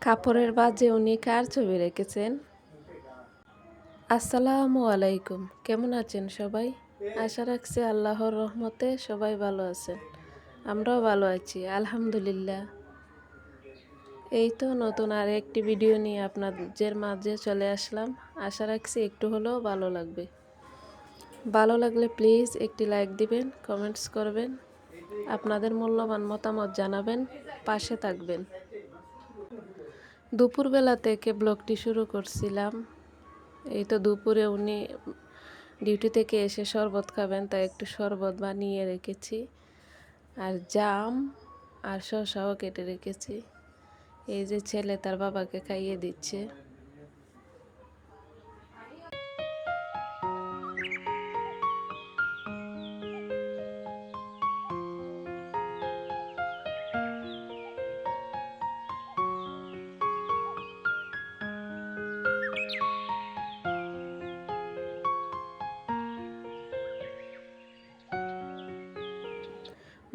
কাপড়ের ভাঁজে উনি কার ছবি রেখেছেন? আসসালামু আলাইকুম, কেমন আছেন সবাই? আশা রাখছি আল্লাহর রহমতে সবাই ভালো আছেন। আমরাও ভালো আছি আলহামদুলিল্লাহ। এই তো নতুন আর একটি ভিডিও নিয়ে আপনাদের মাঝে চলে আসলাম। আশা রাখছি একটু হলেও ভালো লাগবে। ভালো লাগলে প্লিজ একটি লাইক দিবেন, কমেন্টস করবেন, আপনাদের মূল্যবান মতামত জানাবেন, পাশে থাকবেন। দুপুরবেলা থেকে ব্লগটি শুরু করছিলাম। এই তো দুপুরে উনি ডিউটি থেকে এসে শরবত খাবেন, তাই একটু শরবত বানিয়ে রেখেছি, আর জাম আর শসাও কেটে রেখেছি। এই যে ছেলে তার বাবাকে খাইয়ে দিচ্ছে।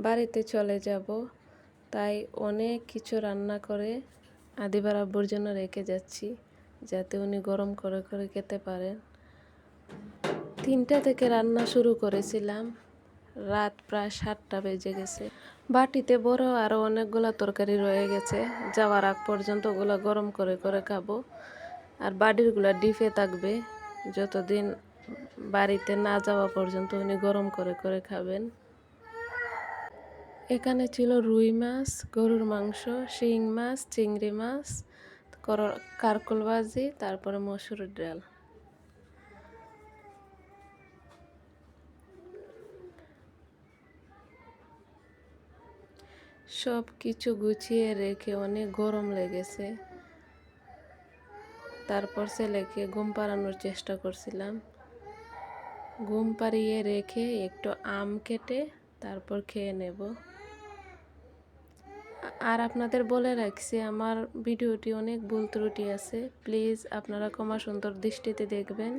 বাড়িতে চলে যাব, তাই অনেক কিছু রান্না করে আদিবার আব্বুর জন্য রেখে যাচ্ছি, যাতে উনি গরম করে করে খেতে পারেন। 3টা থেকে রান্না শুরু করেছিলাম, রাত প্রায় 7টা বেজে গেছে। বাটিতে বড় আরও অনেকগুলো তরকারি রয়ে গেছে, যাওয়ার আগ পর্যন্ত ওগুলো গরম করে করে খাবো। আর বাড়িরগুলো ডিপে থাকবে, যতদিন বাড়িতে না যাওয়া পর্যন্ত উনি গরম করে করে খাবেন। এখানে ছিল রুই মাছ, গরুর মাংস, শিং মাছ, চিংড়ি মাছ, কারকল ভাজি, তারপরে মসুরের ডাল। সব কিছু গুছিয়ে রেখে অনেক গরম লেগেছে, তারপর ছেলেকে ঘুম পাড়ানোর চেষ্টা করছিলাম। ঘুম পাড়িয়ে রেখে একটু আম কেটে তারপর খেয়ে নেব। আর আপনাদের বলে রাখছি, আমার ভিডিওটি অনেক ভুল ত্রুটি আছে, প্লিজ আপনারা ক্ষমা সুন্দর দৃষ্টিতে দেখবেন।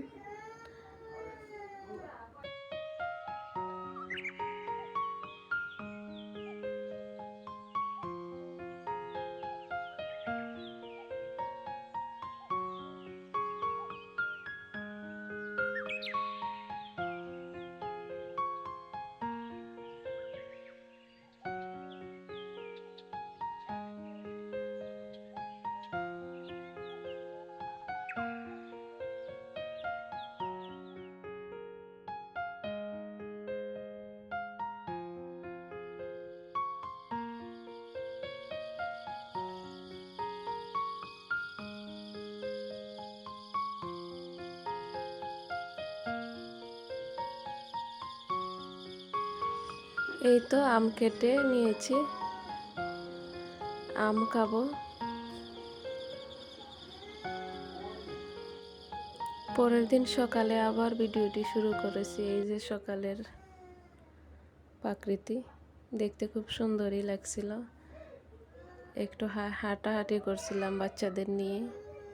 এই তো আম কেটে নিয়েছি, আম খাবো। পরের দিন সকালে আবার ভিডিওটি শুরু করেছি। এই যে সকালের প্রাকৃতি দেখতে খুব সুন্দরই লাগছিল। একটু হাঁটাহাঁটি করছিলাম বাচ্চাদের নিয়ে।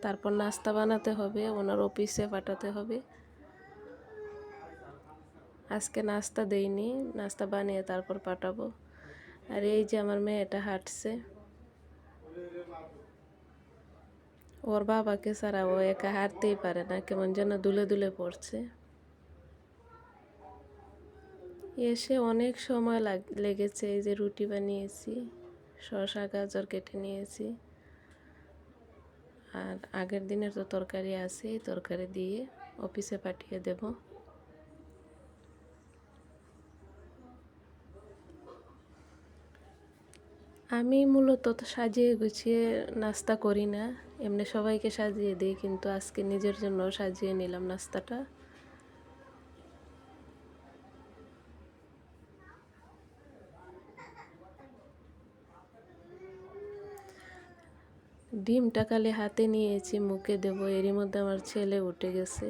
তারপর নাস্তা বানাতে হবে, ওনার অফিসে পাঠাতে হবে। আজকে নাস্তা দেইনি, নাস্তা বানিয়ে তারপর পাঠাবো। আর এই যে আমার মেয়েটা হাঁটছে, ওর বাবাকে ছাড়া ও একা হাঁটতেই পারে না, কেমন যেন দুলে দুলে পড়ছে। এসে অনেক সময় লেগেছে। এই যে রুটি বানিয়েছি, শসা গাজর কেটে নিয়েছি, আর আগের দিনের তো তরকারি আছে, তরকারি দিয়ে অফিসে পাঠিয়ে দেব। আমি মূলত সাজিয়ে গুছিয়ে নাস্তা করি না, এমনি সবাইকে সাজিয়ে দিই, কিন্তু আজকে নিজের জন্য সাজিয়ে নিলাম নাস্তাটা। ডিমটা খালি হাতে নিয়েছি, মুখে দেব, এরই মধ্যে আমার ছেলে উঠে গেছে।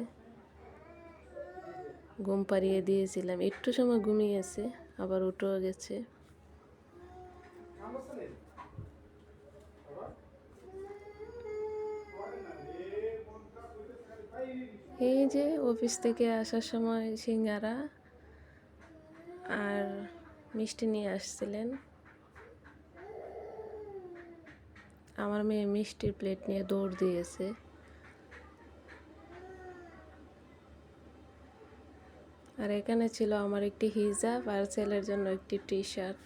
ঘুম পাড়িয়ে দিয়েছিলাম, একটু সময় ঘুমিয়েছে, আবার উঠেও গেছে। এই যে অফিস থেকে আসার সময় সিঙ্গারা আর মিষ্টি নিয়ে আসছিলেন। আমার মেয়ে মিষ্টির প্লেট নিয়ে দৌড় দিয়েছে। আর এখানে ছিল আমার একটি হিজাব আর ছেলের জন্য একটি টি শার্ট।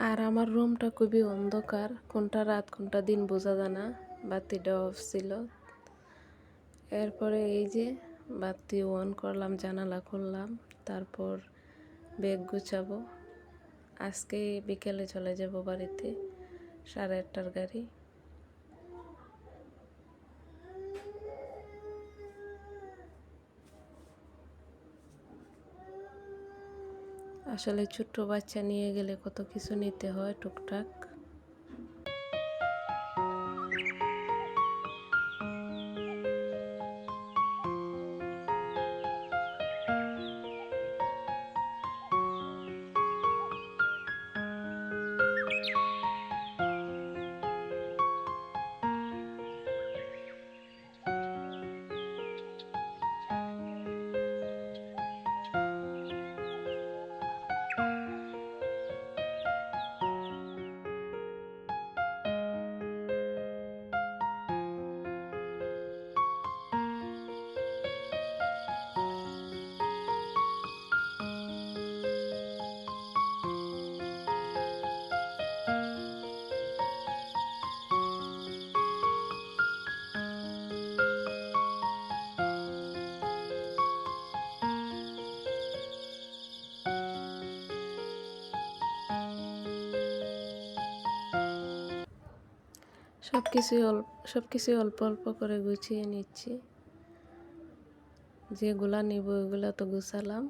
আর আমার রুমটা খুবই অন্ধকার, কোনটা রাত কোনটা দিন বোঝা যায় না, বাতিটা অফ ছিল। এরপরে এই যে বাতি অন করলাম, জানালা খুললাম, তারপর ব্যাগ গুছাবো। আজকে বিকেলে চলে যাব বাড়িতে, 8:30টার গাড়ি। আসলে ছোট্ট বাচ্চা নিয়ে গেলে কত কিছু নিতে হয় টুকটাক। সব কিছুই অল্প অল্প করে গুছিয়ে নিচ্ছি। যেগুলা নিব ওইগুলা তো গুছালাম,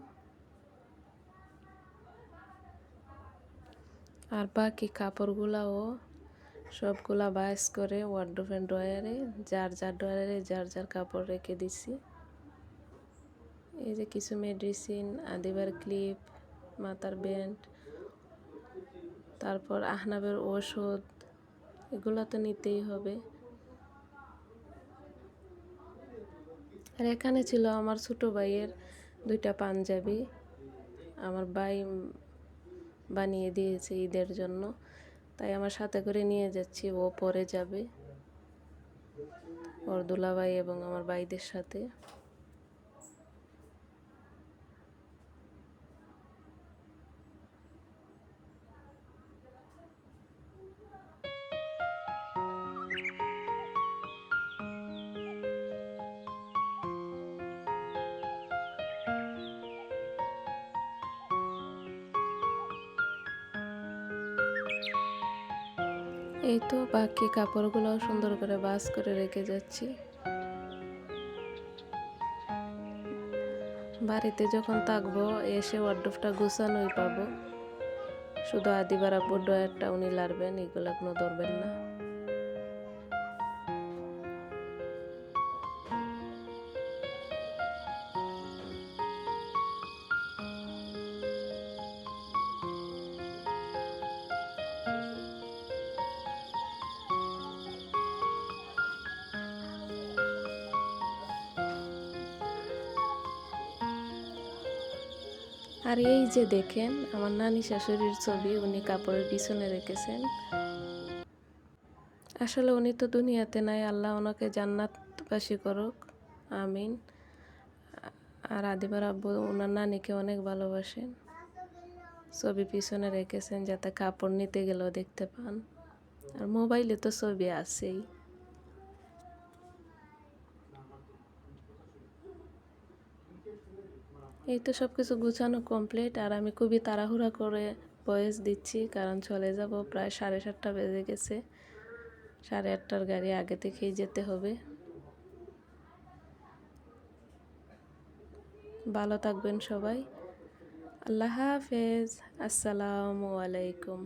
আর বাকি কাপড়গুলাও সবগুলা ভাঁজ করে ওয়ারড্রোবের ড্রয়ারে, যার যার ড্রয়ারে যার যার কাপড় রেখে দিছি। এই যে কিছু মেডিসিন, আদিবার ক্লিপ, মাথার ব্যান্ড, তারপর আহনাবের ওষুধ, এগুলো তো নিতেই হবে। আর এখানে ছিল আমার ছোট ভাইয়ের 2টা পাঞ্জাবি, আমার ভাই বানিয়ে দিয়েছে ঈদের জন্য, তাই আমার সাথে করে নিয়ে যাচ্ছি, ও পরে যাবে ওর দুলাভাই এবং আমার ভাইদের সাথে। এই তো বাকি কাপড়গুলো সুন্দর করে ভাঁজ করে রেখে যাচ্ছি। বাড়িতে যখন থাকবো এসে ওয়ারড্রোবটা গুছানোই পাবো, শুধু আদিবার আব্বুর ড্রয়ারটা উনি লাড়বেন, এগুলো কোনো ধরবেন না। আর এই যে দেখেন আমার নানি শাশুড়ির ছবি, উনি কাপড়ের পিছনে রেখেছেন। আসলে উনি তো দুনিয়াতে নাই, আল্লাহ ওনাকে জান্নাতবাসী করুক, আমিন। আর আদিবার আব্বু ওনার নানিকে অনেক ভালোবাসেন, ছবি পিছনে রেখেছেন যাতে কাপড় নিতে গেলেও দেখতে পান। আর মোবাইলে তো ছবি আছেই। এই তো সব কিছু গুছানো কমপ্লিট, আর আমি খুবই তাড়াহুড়া করে ভয়েস দিচ্ছি, কারণ চলে যাব, প্রায় 7:30 বেজে গেছে। 8:30টার গাড়ি, আগে থেকেই যেতে হবে। ভালো থাকবেন সবাই। আল্লাহ হাফেজ। আসসালামু আলাইকুম।